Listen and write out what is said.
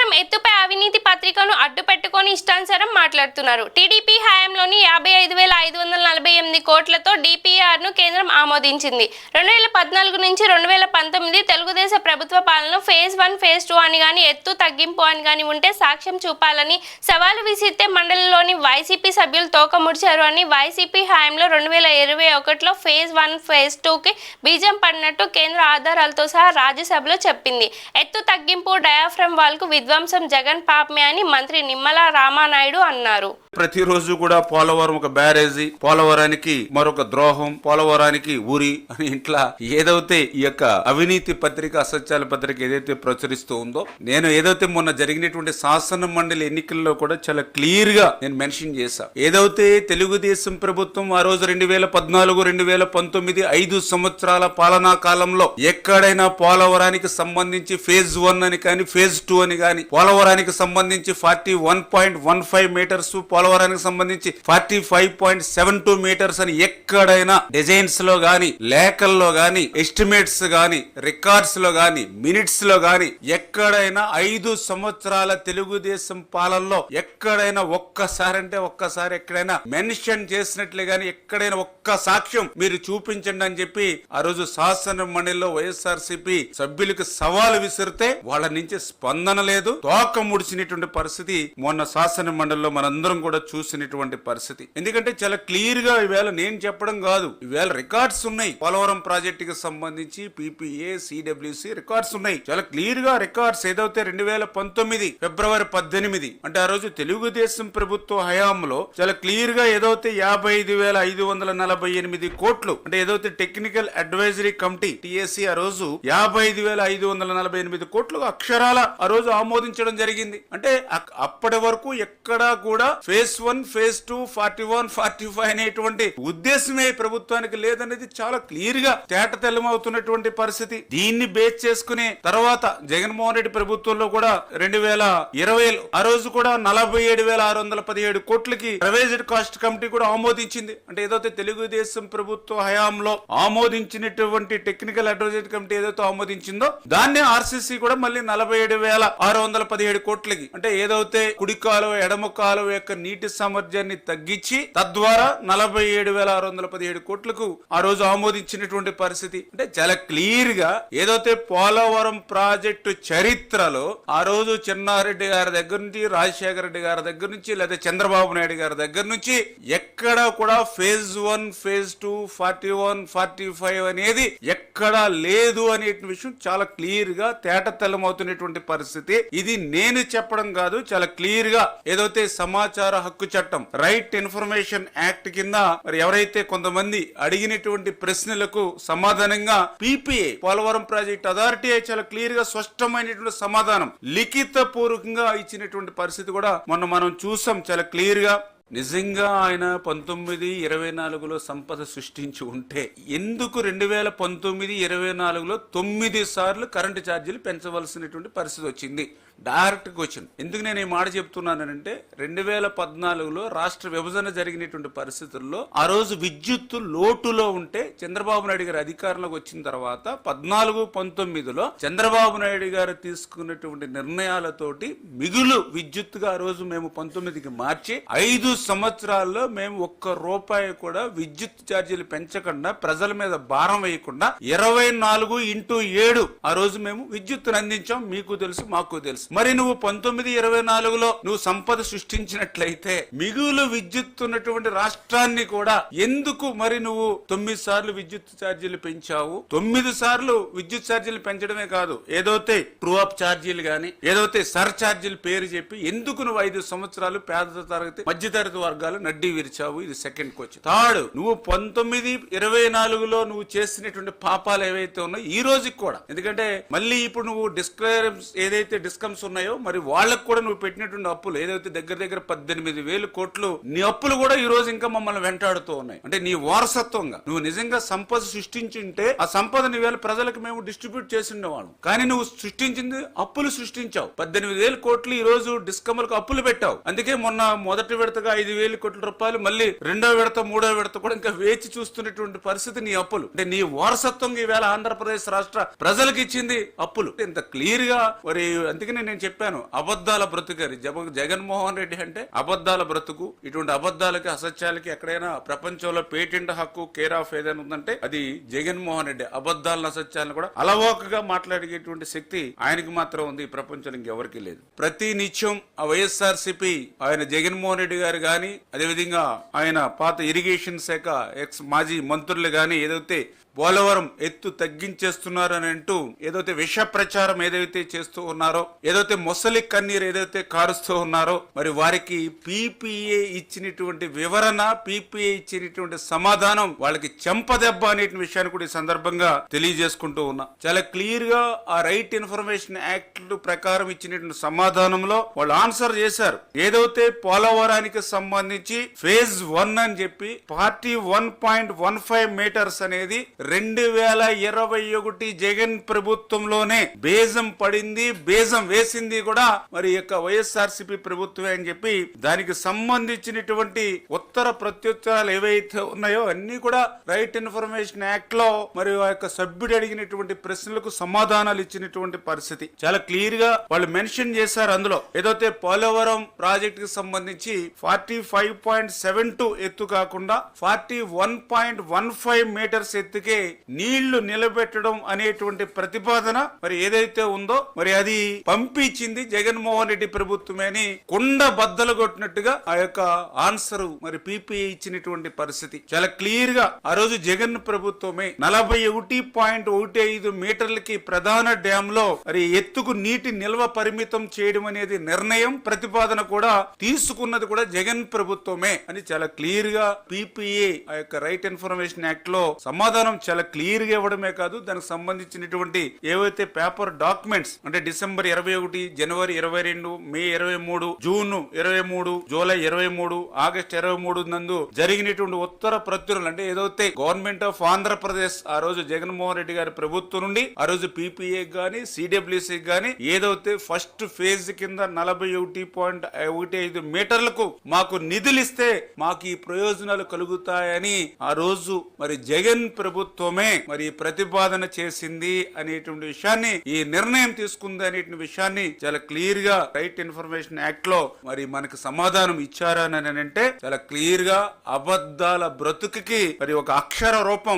పోలవరం ఎత్తుపై అవినీతి పత్రికను అడ్డు పెట్టుకొని ఇష్టానుసారం మాట్లాడుతున్నారు. టీడీపీ హయాంలోని 55,548 కోట్లతో డిపిఆర్ ను కేంద్రం ఆమోదించింది. 2014 నుంచి 2019 తెలుగుదేశం ప్రభుత్వ పాలనలో ఫేజ్ 1 ఫేజ్ 2 అని గాని ఎత్తు తగ్గింపు అని గాని ఉంటే సాక్ష్యం చూపాలని సవాలు విసిరితే మండలిలోని వైసీపీ సభ్యులు తోక ముడిచారు అని వైసీపీ హయాంలో 2021లో ఫేజ్ 1 ఫేజ్ 2కి బీజం పడినట్టు కేంద్ర ఆధారాలతో సహా రాజ్యసభలో చెప్పింది. ఎత్తు తగ్గింపు డయాఫ్రమ్ వాల్ కు విధ్వంసం జగన్ పాపమే అని మంత్రి నిమ్మల రామానాయుడు అన్నారు. ప్రతిరోజు కూడా పోలవరం ఒక బ్యారేజీ, పోలవరానికి మరొక ద్రోహం, పోలవరానికి ఊరి అని ఇట్లా ఏదైతే ఈ యొక్క అవినీతి పత్రిక, అసత్యాల పత్రిక ఏదైతే ప్రచురిస్తూ ఉందో, నేను ఏదైతే మొన్న జరిగినటువంటి శాసన మండలి ఎన్నికల్లో కూడా చాలా క్లియర్ గా నేను మెన్షన్ చేశా. ఏదైతే తెలుగుదేశం ప్రభుత్వం ఆ రోజు 2014, 2019 5 సంవత్సరాల పాలనా కాలంలో ఎక్కడైనా పోలవరానికి సంబంధించి ఫేజ్ 1 అని కానీ ఫేజ్ 2 అని కానీ, పోలవరానికి సంబంధించి 41.15 మీటర్స్, పోలవరానికి సంబంధించి 45.72 మీటర్స్ అని ఎక్కడైనా డిజైన్స్ లో గాని, లేఖల్లో గాని, ఎస్టిమేట్స్ గాని, రికార్డ్స్ లో గాని, మినిట్స్ లో గాని ఎక్కడైనా 5 సంవత్సరాల తెలుగుదేశం పాలనలో ఎక్కడైనా ఒక్కసారి ఎక్కడైనా మెన్షన్ చేసినట్లే గాని ఎక్కడైనా ఒక్క సాక్ష్యం మీరు చూపించండి అని చెప్పి ఆ రోజు శాసన మండలిలో వైఎస్ఆర్సీపీ సభ్యులకు సవాలు విసిరితే వాళ్ళ నుంచి స్పందన లేదు. తోక ముడిచినటువంటి పరిస్థితి మొన్న శాసన మండలిలో మనందరం కూడా చూసినటువంటి పరిస్థితి. ఎందుకంటే చాలా క్లియర్ గా ఈవేళ నేను చెప్పడం కాదు, ఈవేళ రికార్డ్స్ ఉన్నాయి. పోలవరం ప్రాజెక్టుకి సంబంధించి పీపీఏ, సిడబ్ల్యూసి రికార్డ్స్ ఉన్నాయి. చాలా క్లియర్ గా రికార్డ్స్ ఏదైతే 2019 ఫిబ్రవరి 18 అంటే ఆ రోజు తెలుగుదేశం ప్రభుత్వ హయాంలో చాలా క్లియర్ గా ఏదైతే 55,548 కోట్లు అంటే ఏదైతే టెక్నికల్ అడ్వైజరీ కమిటీ టిఎస్సి ఆ రోజు 55,548 కోట్లు అక్షరాల ఆ రోజు ఆమోదించడం జరిగింది. అంటే అప్పటి వరకు ఎక్కడా కూడా ఫేజ్ 1 ఫేజ్ 2 41, 45 అనేటువంటి ఉద్దేశమే ప్రభుత్వానికి లేదనేది చాలా క్లియర్ గా తేటతెల్లమవుతున్నటువంటి పరిస్థితి. దీన్ని బేస్ చేసుకునే తర్వాత జగన్మోహన్ రెడ్డి ప్రభుత్వంలో కూడా 2020 ఆ రోజు కూడా 47,617 కోట్లకి రివైజ్డ్ కాస్ట్ కమిటీ కూడా ఆమోదించింది. అంటే ఏదైతే తెలుగుదేశం ప్రభుత్వ హయాంలో ఆమోదించినటువంటి టెక్నికల్ అడ్వైజరీ కమిటీ ఏదైతే ఆమోదించిందో దాన్ని ఆర్సీసీ కూడా మళ్ళీ 47,617 కోట్లకి అంటే ఏదైతే కుడి కాలువ ఎడమ కాలువ యొక్క నీటి సామర్థ్యాన్ని తగ్గించి తద్వారా 47,617 కోట్లకు ఆ రోజు ఆమోదించినటువంటి పరిస్థితి. అంటే చాలా క్లియర్ గా ఏదైతే పోలవరం ప్రాజెక్టు చరిత్రలో ఆ రోజు చెన్నారెడ్డి గారి దగ్గర నుంచి, రాజశేఖర రెడ్డి గారి దగ్గర నుంచి, లేదా చంద్రబాబు నాయుడు గారి దగ్గర నుంచి ఎక్కడ కూడా ఫేజ్ 1 ఫేజ్ 2 41, 45 అనేది ఎక్కడా లేదు అనే విషయం చాలా క్లియర్ గా తేటతెల్లం అవుతున్నటువంటి పరిస్థితి. ఇది నేను చెప్పడం కాదు, చాలా క్లియర్ గా ఏదైతే సమాచార హక్కు చట్టం, రైట్ ఇన్ఫర్మేషన్ యాక్ట్ కింద మరి ఎవరైతే కొంతమంది అడిగినటువంటి ప్రశ్నలకు సమాధానంగా పీపీఏ పోలవరం ప్రాజెక్ట్ అథారిటీ చాలా క్లియర్ గా స్పష్టమైనటువంటి సమాధానం లిఖిత పూర్వకంగా ఇచ్చినటువంటి పరిస్థితి కూడా మొన్న మనం చూసాం. చాలా క్లియర్ గా నిజంగా ఆయన 1924లో సంపద సృష్టించి ఉంటే ఎందుకు 2019-24లో 9 సార్లు కరెంటు ఛార్జీలు పెంచవలసినటువంటి పరిస్థితి వచ్చింది? Direct question. ఎందుకు నేను ఈ మాట చెప్తున్నానంటే 2014లో రాష్ట్ర విభజన జరిగినటువంటి పరిస్థితుల్లో ఆ రోజు విద్యుత్తు లోటులో ఉంటే చంద్రబాబు నాయుడు గారు అధికారంలోకి వచ్చిన తర్వాత 14-19లో చంద్రబాబు నాయుడు గారు తీసుకున్నటువంటి నిర్ణయాలతోటి మిగులు విద్యుత్తుగా ఆ రోజు మేము 19కి మార్చి 5 సంవత్సరాల్లో మేము ₹1 కూడా విద్యుత్ ఛార్జీలు పెంచకుండా ప్రజల మీద భారం వేయకుండా 24x7 ఆ రోజు మేము విద్యుత్తును అందించాం. మీకు తెలుసు, మాకు తెలుసు. మరి నువ్వు 1924లో నువ్వు సంపద సృష్టించినట్లయితే మిగులు విద్యుత్ ఉన్నటువంటి రాష్ట్రాన్ని కూడా ఎందుకు మరి నువ్వు 9 సార్లు విద్యుత్ ఛార్జీలు పెంచావు? 9 సార్లు విద్యుత్ ఛార్జీలు పెంచడమే కాదు, ఏదైతే ట్రూ అప్ ఛార్జీలు గాని, ఏదైతే సర్ ఛార్జీలు పేరు చెప్పి ఎందుకు నువ్వు 5 సంవత్సరాలు పేద తరగతి మధ్యతరగతి వర్గాలు నడ్డి విరిచావు? ఇది సెకండ్ క్వశ్చన్. థర్డ్, నువ్వు 1924లో నువ్వు చేసినటువంటి పాపాలు ఏవైతే ఉన్నాయో ఈ రోజుకి కూడా, ఎందుకంటే మళ్ళీ ఇప్పుడు నువ్వు ఏదైతే డిస్కమ్స్ ఉన్నాయో మరి వాళ్ళకు కూడా నువ్వు పెట్టినటువంటి అప్పులు ఏదైతే దగ్గర 18,000 కోట్లు నీ అప్పులు కూడా ఈ రోజు ఇంకా మమ్మల్ని వెంటాడుతూ ఉన్నాయి. అంటే నీ వారసత్వంగా నువ్వు నిజంగా సంపద సృష్టించుంటే ఆ సంపదని వేళ ప్రజలకు మేము డిస్ట్రిబ్యూట్ చేసి ఉండేవాళ్ళం. కానీ నువ్వు సృష్టించింది అప్పులు సృష్టించావు. 18,000 కోట్లు ఈ రోజు డిస్కమ్లకు అప్పులు పెట్టావు. అందుకే మొన్న మొదటి విడతగా 5,000 కోట్ల రూపాయలు మళ్ళీ రెండో విడత మూడో విడత కూడా ఇంకా వేచి చూస్తున్నటువంటి పరిస్థితి నీ అప్పులు. అంటే నీ వారసత్వంగా ఈవేళ ఆంధ్రప్రదేశ్ రాష్ట్ర ప్రజలకు ఇచ్చింది అప్పులు. ఇంత క్లియర్ గా మరి అందుకనే నేను చెప్పాను అబద్ధాల బ్రతుకని. జగన్మోహన్ రెడ్డి అంటే అబద్ధాల బ్రతుకు. ఇటువంటి అబద్ధాలకి అసత్యాలకి ఎక్కడైనా ప్రపంచంలో పేటెంట్ హక్కు కేర్ ఆఫ్ ఏదైనా ఉందంటే అది జగన్మోహన్ రెడ్డి. అబద్ధాలను అసత్యాలను కూడా అలవోకగా మాట్లాడేటువంటి శక్తి ఆయనకి మాత్రం ఉంది, ఈ ప్రపంచంలో ఇంకెవరికి లేదు. ప్రతి నిత్యం ఆ వైఎస్ఆర్సీపీ ఆయన జగన్మోహన్ రెడ్డి గారు గాని అదేవిధంగా ఆయన పాత ఇరిగేషన్ శాఖ ఎక్స్ మాజీ మంత్రులు గాని ఏదైతే పోలవరం ఎత్తు తగ్గించేస్తున్నారని అంటూ ఏదైతే విష ప్రచారం ఏదైతే చేస్తూ ఉన్నారో, ఏదైతే మొసలి కన్నీరు ఏదైతే కారుస్తూ ఉన్నారో, మరి వారికి పీపీఏ ఇచ్చినటువంటి వివరణ, పీపీఏ ఇచ్చినటువంటి సమాధానం వాళ్ళకి చెంపదెబ్బ అనే విషయాన్ని కూడా ఈ సందర్భంగా తెలియజేసుకుంటూ ఉన్నా. చాలా క్లియర్ గా ఆ రైట్ ఇన్ఫర్మేషన్ యాక్ట్ ప్రకారం ఇచ్చినటువంటి సమాధానంలో వాళ్ళు ఆన్సర్ చేశారు. ఏదైతే పోలవరానికి సంబంధించి ఫేజ్ 1 అని చెప్పి 41.15 మీటర్స్ అనేది 2021 జగన్ ప్రభుత్వంలోనే బేజం పడింది, బేజం వేసింది కూడా మరి యొక్క వైఎస్ఆర్సీపీ ప్రభుత్వమే అని చెప్పి దానికి సంబంధించినటువంటి ఉత్తర ప్రత్యుత్తరాలు ఏవైతే ఉన్నాయో అన్ని కూడా రైట్ ఇన్ఫర్మేషన్ యాక్ట్ లో మరి ఆ యొక్క సభ్యుడు అడిగినటువంటి ప్రశ్నలకు సమాధానాలు ఇచ్చినటువంటి పరిస్థితి చాలా క్లియర్ గా వాళ్ళు మెన్షన్ చేశారు. అందులో ఏదైతే పోలవరం ప్రాజెక్ట్ కి సంబంధించి 45.72 ఎత్తు కాకుండా 41.15 మీటర్స్ ఎత్తుకే నీళ్లు నిలబెట్టడం అనేటువంటి ప్రతిపాదన మరి ఏదైతే ఉందో మరి అది పంపించింది జగన్మోహన్ రెడ్డి ప్రభుత్వమే అని కుండ బద్దలు కొట్టినట్టుగా ఆ యొక్క ఆన్సర్ మరి పీపీఐ ఇచ్చినటువంటి పరిస్థితి చాలా క్లియర్ గా ఆ రోజు జగన్ ప్రభుత్వమే 41.15 మీటర్లకి ప్రధాన డ్యామ్ లో మరి ఎత్తుకు నీటి నిల్వ పరిమితం చేయడం అనేది నిర్ణయం ప్రతిపాదన కూడా తీసుకున్నది కూడా జగన్ ప్రభుత్వమే అని చాలా క్లియర్ గా పీపీఐ ఆ యొక్క రైట్ ఇన్ఫర్మేషన్ యాక్ట్ లో సమాధానం చాలా క్లియర్ గా ఇవ్వడమే కాదు దానికి సంబంధించినటువంటి ఏవైతే పేపర్ డాక్యుమెంట్స్ అంటే డిసెంబర్ 21, జనవరి 22, మే 23, జూన్ 23, జూలై 23, ఆగస్ట్ 23 నందు జరిగినటువంటి ఉత్తర ప్రత్యులు అంటే ఏదైతే గవర్నమెంట్ ఆఫ్ ఆంధ్రప్రదేశ్ ఆ రోజు జగన్మోహన్ రెడ్డి గారి ప్రభుత్వం నుండి ఆ రోజు పీపీఏ గాని సిడబ్ల్యూసీ గాని ఏదైతే ఫస్ట్ ఫేజ్ కింద 41.15 మీటర్లకు మాకు నిధులు ఇస్తే మాకు ఈ ప్రయోజనాలు కలుగుతాయని ఆ రోజు మరి జగన్ ప్రభుత్వమే మరి ప్రతిపాదన చేసింది అనేటువంటి విషయాన్ని ఈ నిర్ణయం తీసుకుంది అనేటువంటి విషయాన్ని చాలా క్లియర్ గా రైట్ ఇన్ఫర్మేషన్ యాక్ట్ లో మరి మనకు సమాధానం ఇచ్చారని అంటే చాలా క్లియర్ గా అబద్ధాల బ్రతుకుకి మరి ఒక అక్షర రూపం